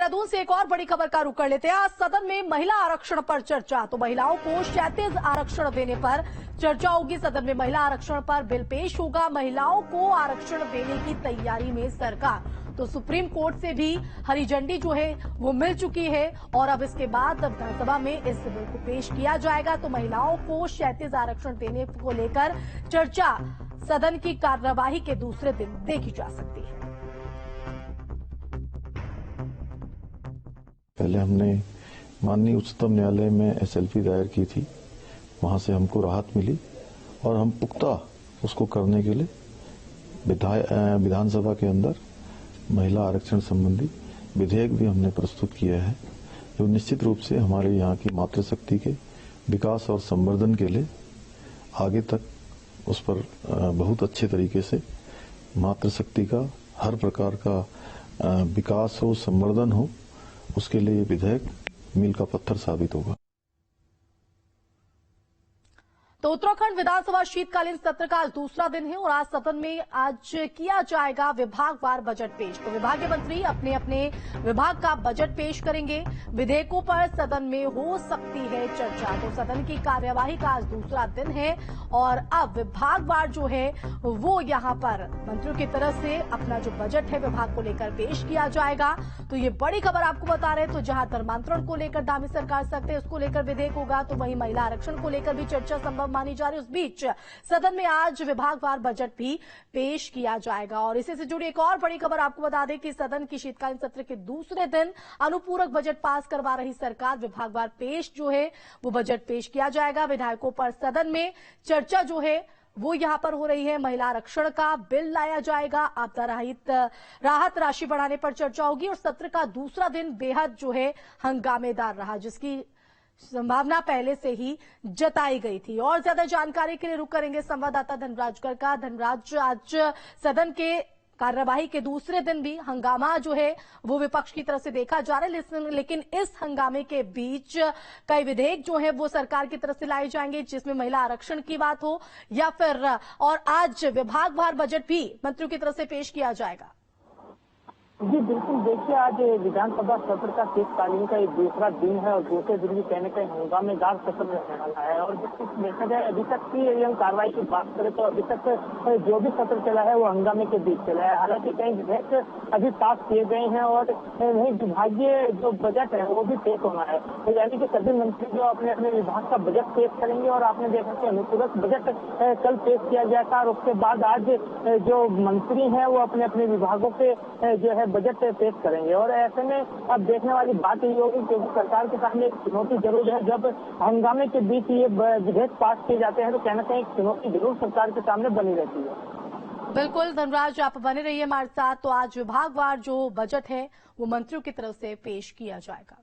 देहरादून से एक और बड़ी खबर का रुख कर लेते हैं। आज सदन में महिला आरक्षण पर चर्चा। तो महिलाओं को क्षैतिज आरक्षण देने पर चर्चा होगी। सदन में महिला आरक्षण पर बिल पेश होगा। महिलाओं को आरक्षण देने की तैयारी में सरकार। तो सुप्रीम कोर्ट से भी हरी झंडी जो है वो मिल चुकी है और अब इसके बाद विधानसभा में इस बिल को पेश किया जाएगा। तो महिलाओं को क्षैतिज आरक्षण देने को लेकर चर्चा सदन की कार्यवाही के दूसरे दिन देखी जा सकती है। पहले हमने माननीय उच्चतम न्यायालय में एसएलपी दायर की थी, वहां से हमको राहत मिली और हम पुख्ता उसको करने के लिए विधानसभा के अंदर महिला आरक्षण संबंधी विधेयक भी हमने प्रस्तुत किया है, जो निश्चित रूप से हमारे यहाँ की मातृशक्ति के विकास और संवर्धन के लिए आगे तक उस पर बहुत अच्छे तरीके से मातृशक्ति का हर प्रकार का विकास हो, संवर्धन हो, उसके लिए ये विधेयक मील का पत्थर साबित होगा। तो उत्तराखंड विधानसभा शीतकालीन सत्र का आज दूसरा दिन है और आज सदन में आज किया जाएगा विभागवार बजट पेश। तो विभागीय मंत्री अपने अपने विभाग का बजट पेश करेंगे। विधेयकों पर सदन में हो सकती है चर्चा। तो सदन की कार्यवाही का आज दूसरा दिन है और अब विभागवार जो है वो यहां पर मंत्रियों की तरफ से अपना जो बजट है विभाग को लेकर पेश किया जाएगा। तो ये बड़ी खबर आपको बता रहे हैं। तो जहां धर्मांतरण को लेकर दामी सरकार सकते हैं उसको लेकर विधेयक होगा, तो वहीं महिला आरक्षण को लेकर भी चर्चा संभव मानी जा रही। उस बीच सदन में आज विभागवार बजट भी पेश किया जाएगा। और इसी से जुड़ी एक और बड़ी खबर आपको बता दें कि सदन की शीतकालीन सत्र के दूसरे दिन अनुपूरक बजट पास करवा रही सरकार। विभागवार पेश जो है वो बजट पेश किया जाएगा। विधायकों पर सदन में चर्चा जो है वो यहां पर हो रही है। महिला आरक्षण का बिल लाया जाएगा। आपदा राहत राशि बढ़ाने पर चर्चा होगी और सत्र का दूसरा दिन बेहद जो है हंगामेदार रहा, जिसकी संभावना पहले से ही जताई गई थी। और ज्यादा जानकारी के लिए रुक करेंगे संवाददाता धनराज गर्ग का। धनराज, आज सदन के कार्यवाही के दूसरे दिन भी हंगामा जो है वो विपक्ष की तरफ से देखा जा रहा है, लेकिन इस हंगामे के बीच कई विधेयक जो है वो सरकार की तरफ से लाए जाएंगे, जिसमें महिला आरक्षण की बात हो या फिर और आज विभागवार बजट भी मंत्रियों की तरफ से पेश किया जाएगा। जी बिल्कुल, देखिए आज विधानसभा सत्र का शीतकालीन का एक दूसरा दिन है और दूसरे दिन भी कहने का हंगामेदार सत्र रहने वाला है। और देखा जाए अभी तक की यह कार्रवाई की बात करें तो अभी तक जो भी सत्र चला है वो हंगामे के बीच चला है। हालांकि कई विधेयक अभी पास किए गए हैं और वही विभागीय जो बजट है वो भी पेश होना है। तो यानी कि सभी मंत्री जो अपने अपने विभाग का बजट पेश करेंगे और आपने देखा कि अनुपूरक बजट कल पेश किया गया था और उसके बाद आज जो मंत्री हैं वो अपने अपने विभागों के जो है बजट पेश करेंगे। और ऐसे में अब देखने वाली बात यही होगी, क्योंकि सरकार के सामने एक चुनौती जरूर है। जब हंगामे के बीच ये विधेयक पास किए जाते हैं तो कहना चाहिए एक चुनौती जरूर सरकार के सामने बनी रहती है। बिल्कुल धनराज, आप बने रहिए हमारे साथ। तो आज विभागवार जो बजट है वो मंत्रियों की तरफ से पेश किया जाएगा।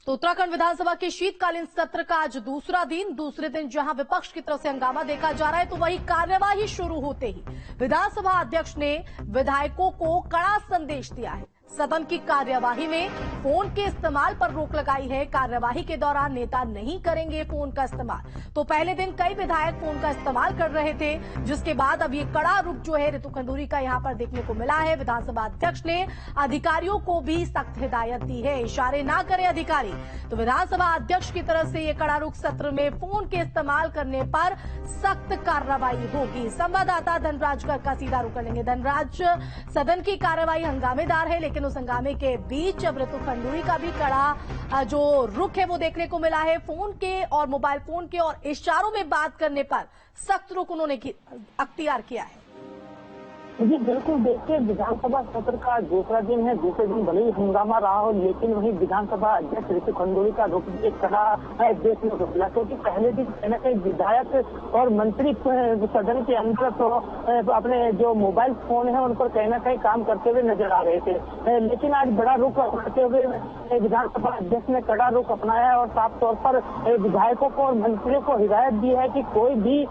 तो उत्तराखंड विधानसभा के शीतकालीन सत्र का आज दूसरे दिन जहां विपक्ष की तरफ से हंगामा देखा जा रहा है, तो वही कार्यवाही शुरू होते ही विधानसभा अध्यक्ष ने विधायकों को कड़ा संदेश दिया है। सदन की कार्यवाही में फोन के इस्तेमाल पर रोक लगाई है। कार्यवाही के दौरान नेता नहीं करेंगे फोन का इस्तेमाल। तो पहले दिन कई विधायक फोन का इस्तेमाल कर रहे थे, जिसके बाद अब ये कड़ा रुख जो है ऋतु खंडूरी का यहां पर देखने को मिला है। विधानसभा अध्यक्ष ने अधिकारियों को भी सख्त हिदायत दी है, इशारे ना करें अधिकारी। तो विधानसभा अध्यक्ष की तरफ से ये कड़ा रुख, सत्र में फोन के इस्तेमाल करने पर सख्त कार्रवाई होगी। संवाददाता धनराज गर्ग का सीधा रुख करेंगे। धनराज, सदन की कार्यवाही हंगामेदार है, लेकिन उस हंगामे के बीच अब ऋतु खंडूरी का भी कड़ा जो रुख है वो देखने को मिला है। फोन के और मोबाइल फोन के और इशारों में बात करने पर सख्त रुख उन्होंने अख्तियार किया है। जी बिल्कुल, देखिए विधानसभा सत्र का दूसरा दिन है। दूसरे दिन भले ही हंगामा रहा हो, लेकिन वही विधानसभा अध्यक्ष ऋतु खंडूरी का रुख भी कड़ा है देखने को मिला, क्योंकि पहले दिन कहीं न कहीं विधायक और मंत्री सदन के अंदर तो अपने जो मोबाइल फोन है उन पर कहीं न कहीं काम करते हुए नजर आ रहे थे। लेकिन आज बड़ा रुख अपनाते हुए विधानसभा अध्यक्ष ने कड़ा रुख अपनाया और साफ तौर पर विधायकों को और मंत्रियों को हिदायत दी है कि कोई भी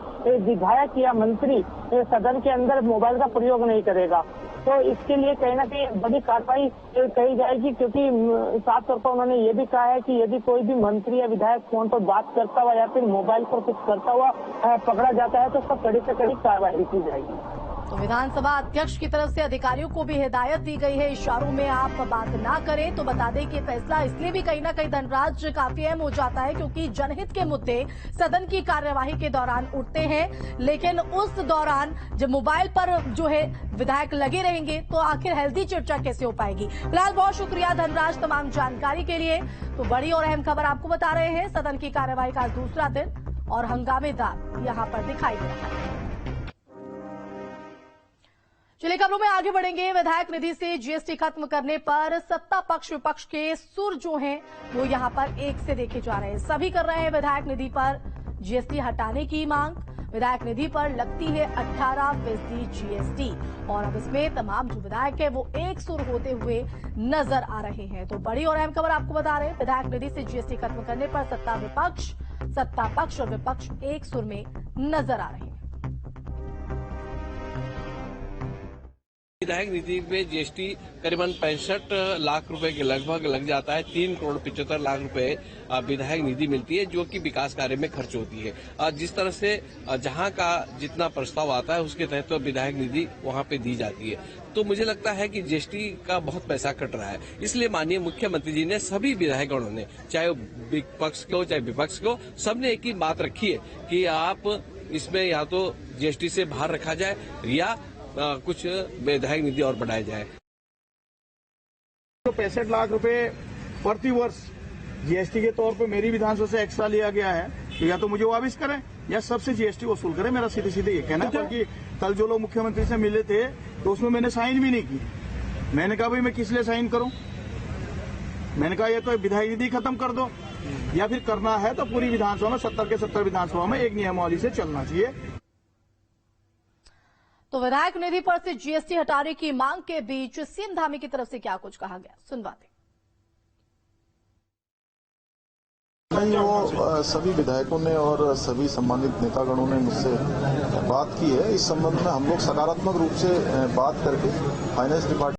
विधायक या मंत्री सदन के अंदर मोबाइल का प्रयोग नहीं करेगा। तो इसके लिए कहीं ना कहीं बड़ी कार्रवाई कही जाएगी, क्योंकि साफ तौर पर उन्होंने ये भी कहा है कि यदि कोई भी मंत्री या विधायक फोन पर बात करता हुआ या फिर मोबाइल पर कुछ करता हुआ पकड़ा जाता है तो उसका कड़ी से कड़ी कार्रवाई की जाएगी। तो विधानसभा अध्यक्ष की तरफ से अधिकारियों को भी हिदायत दी गई है, इशारों में आप बात ना करें। तो बता दें कि फैसला इसलिए भी कहीं ना कहीं धनराज काफी अहम हो जाता है क्योंकि जनहित के मुद्दे सदन की कार्यवाही के दौरान उठते हैं, लेकिन उस दौरान जब मोबाइल पर जो है विधायक लगे रहेंगे तो आखिर हेल्दी चर्चा कैसे हो पाएगी। फिलहाल बहुत शुक्रिया धनराज तमाम जानकारी के लिए। तो बड़ी और अहम खबर आपको बता रहे हैं, सदन की कार्यवाही का दूसरा दिन और हंगामेदार यहां पर दिखाई दे रहा है। चलिए खबरों में आगे बढ़ेंगे। विधायक निधि से जीएसटी खत्म करने पर सत्ता पक्ष विपक्ष के सुर जो हैं वो यहां पर एक से देखे जा रहे हैं। सभी कर रहे हैं विधायक निधि पर जीएसटी हटाने की मांग। विधायक निधि पर लगती है 18% जीएसटी और अब इसमें तमाम जो विधायक है वो एक सुर होते हुए नजर आ रहे हैं। तो बड़ी और अहम खबर आपको बता रहे हैं, विधायक निधि से जीएसटी खत्म करने पर सत्ता पक्ष और विपक्ष एक सुर में नजर आ रहे हैं। विधायक निधि पे जीएसटी करीबन 65 लाख रुपए के लगभग लग जाता है। 3 करोड़ 75 लाख रुपए विधायक निधि मिलती है जो कि विकास कार्य में खर्च होती है। जिस तरह से जहां का जितना प्रस्ताव आता है उसके तहत तो विधायक निधि वहां पे दी जाती है। तो मुझे लगता है कि जीएसटी का बहुत पैसा कट रहा है, इसलिए माननीय मुख्यमंत्री जी ने सभी विधायकगणों ने, चाहे विपक्ष को चाहे विपक्ष को, सबने एक ही बात रखी है कि आप इसमें या तो जीएसटी से बाहर रखा जाए या कुछ विधायक निधि और बढ़ाया जाए। तो 65 लाख रुपए प्रति वर्ष जीएसटी के तौर पे मेरी विधानसभा से एक्स्ट्रा लिया गया है, तो या तो मुझे वापस करें या सबसे जीएसटी वसूल करें। मेरा सीधे सीधे ये कहना है, क्योंकि कल जो लोग मुख्यमंत्री से मिले थे तो उसमें मैंने साइन भी नहीं की। मैंने कहा भाई मैं किस लिए साइन करूं? मैंने कहा ये तो विधायक निधि खत्म कर दो या फिर करना है तो पूरी विधानसभा में 70 के 70 विधानसभा में एक नियमावली से चलना चाहिए। तो विधायक निधि पर से जीएसटी हटाने की मांग के बीच सीएम धामी की तरफ से क्या कुछ कहा गया, सुनवाते। नहीं, वो सभी विधायकों ने और सभी सम्मानित नेतागणों ने मुझसे बात की है। इस संबंध में हम लोग सकारात्मक रूप से बात करके फाइनेंस डिपार्टमेंट